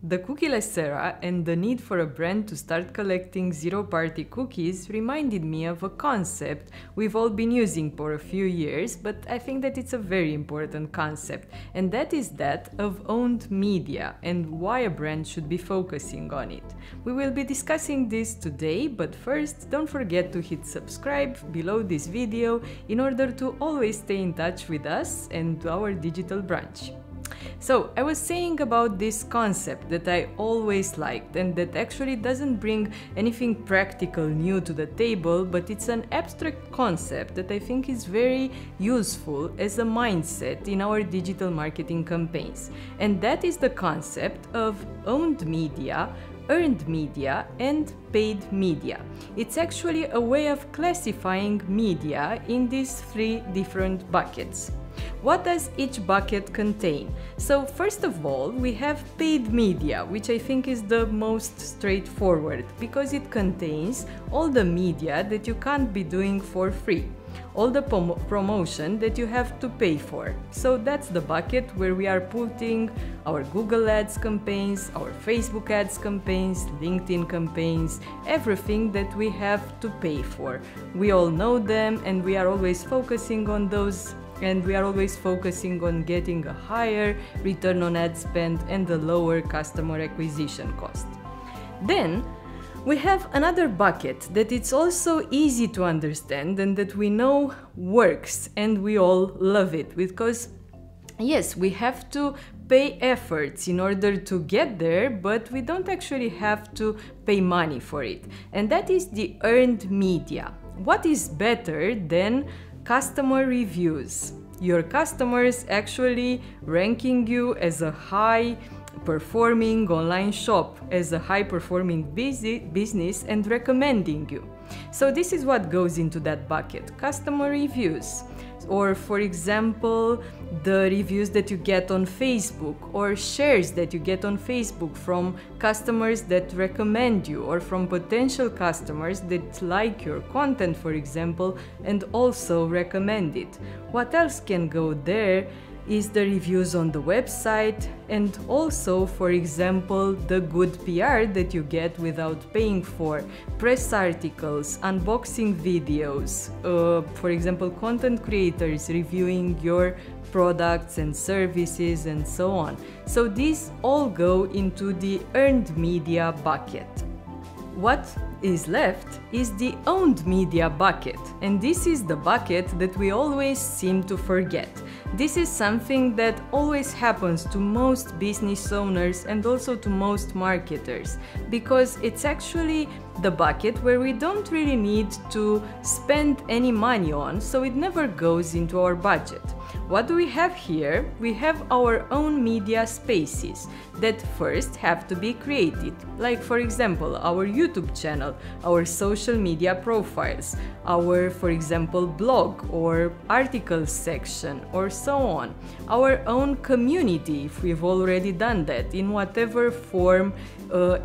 The cookieless era and the need for a brand to start collecting zero-party cookies reminded me of a concept we've all been using for a few years, but I think that it's a very important concept, and that is that of owned media and why a brand should be focusing on it. We will be discussing this today, but first don't forget to hit subscribe below this video in order to always stay in touch with us and our digital brunch. So, I was saying about this concept that I always liked and that actually doesn't bring anything practical new to the table, but it's an abstract concept that I think is very useful as a mindset in our digital marketing campaigns. And that is the concept of owned media, earned media and paid media. It's actually a way of classifying media in these three different buckets. What does each bucket contain? So first of all, we have paid media, which I think is the most straightforward because it contains all the media that you can't be doing for free, all the promotion that you have to pay for. So that's the bucket where we are putting our Google Ads campaigns, our Facebook Ads campaigns, LinkedIn campaigns, everything that we have to pay for. We all know them and we are always focusing on those, and we are always focusing on getting a higher return on ad spend and a lower customer acquisition cost. Then we have another bucket that it's also easy to understand and that we know works and we all love it because yes, we have to pay efforts in order to get there, but we don't actually have to pay money for it. And that is the earned media. What is better than customer reviews? Your customers actually ranking you as a high performing online shop, as a high performing business and recommending you. So this is what goes into that bucket: customer reviews, or for example the reviews that you get on Facebook or shares that you get on Facebook from customers that recommend you or from potential customers that like your content, for example, and also recommend it. What else can go there is the reviews on the website and also, for example, the good PR that you get without paying for, press articles, unboxing videos, for example, content creators reviewing your products and services and so on. So these all go into the earned media bucket. What is left is the owned media bucket, and this is the bucket that we always seem to forget. This is something that always happens to most business owners and also to most marketers, because it's actually the bucket where we don't really need to spend any money on, so it never goes into our budget. What do we have here? We have our own media spaces that first have to be created, like for example our YouTube channel, our social media profiles, our, for example, blog or articles section or so on, our own community if we've already done that in whatever form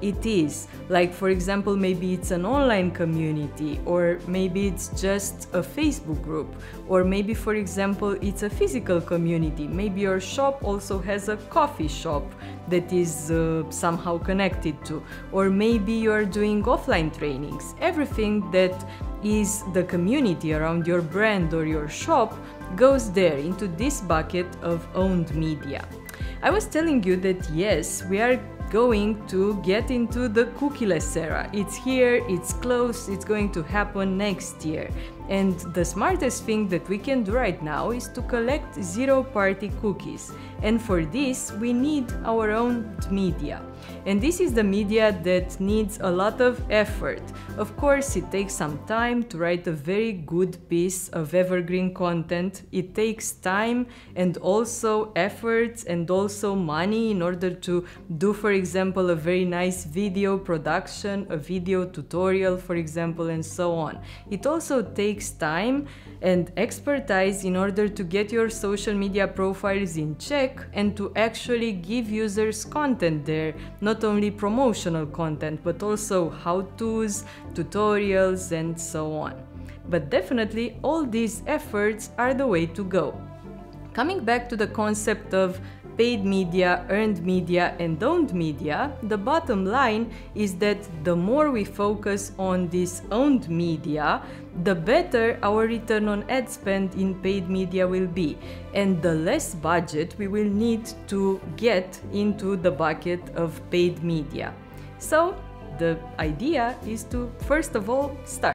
it is, like for example maybe it's an online community, or maybe it's just a Facebook group, or maybe for example it's a physical community, maybe your shop also has a coffee shop that is somehow connected to, or maybe you're doing offline trainings. Everything that is the community around your brand or your shop goes there into this bucket of owned media. I was telling you that yes, we are going to get into the cookieless era. It's here, it's close, it's going to happen next year. And the smartest thing that we can do right now is to collect zero-party cookies. And for this, we need our own media. And this is the media that needs a lot of effort. Of course, it takes some time to write a very good piece of evergreen content. It takes time and also efforts and also money in order to do, for example, a very nice video production, a video tutorial, for example, and so on. It also takes time and expertise in order to get your social media profiles in check and to actually give users content there, not only promotional content, but also how-tos, tutorials, and so on. But definitely all these efforts are the way to go. Coming back to the concept of paid media, earned media, and owned media, the bottom line is that the more we focus on this owned media, the better our return on ad spend in paid media will be, and the less budget we will need to get into the bucket of paid media. So the idea is to, first of all, start.